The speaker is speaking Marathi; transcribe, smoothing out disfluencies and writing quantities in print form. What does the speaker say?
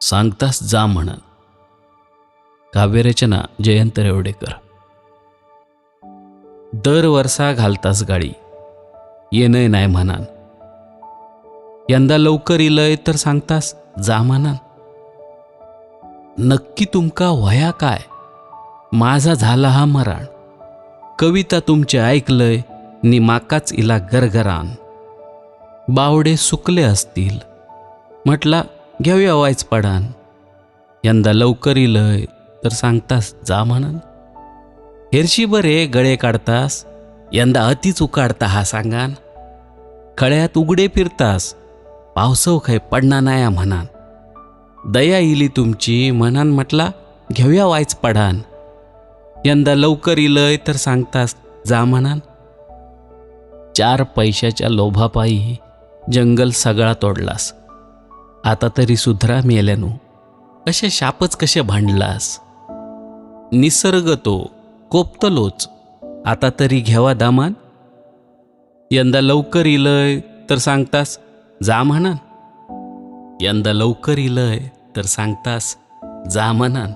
सांगतास जा म्हणन. काव्यरचना जयंत रेवडेकर. दर वर्षा घालतास गाडी, येणंय नाही म्हणान. यंदा लवकर इलय तर सांगतास जा म्हणान. नक्की तुमका वया काय, माझा झाला हा मराण. कविता तुमचे ऐकलंय नि माकाच इला गरगरान. बावडे सुकले असतील, म्हटला घेऊया वायच पडान. यंदा लवकर इलय तर सांगतास जा म्हणान. हेरशी बरे गळे काढतास, यंदा अतिच उकाडता हा सांगान. खळ्यात उघडे फिरतास, पावसव खै पडना नाया म्हणान. दया इली तुमची म्हणान, म्हटला घेऊया वायच पडान. यंदा लवकर इलय तर सांगतास जा म्हणान. 4 पैशाच्या लोभापायी जंगल सगळा तोडलास. आता तरी सुधरा मेल्यानो, कसे शापच कसे भांडलास. निसर्ग तो कोपतलोच, आता तरी घ्यावा दामान. यंदा लवकर इलय तर सांगतास जा म्हणान. यंदा लवकर इलय तर सांगतास जा म्हणान.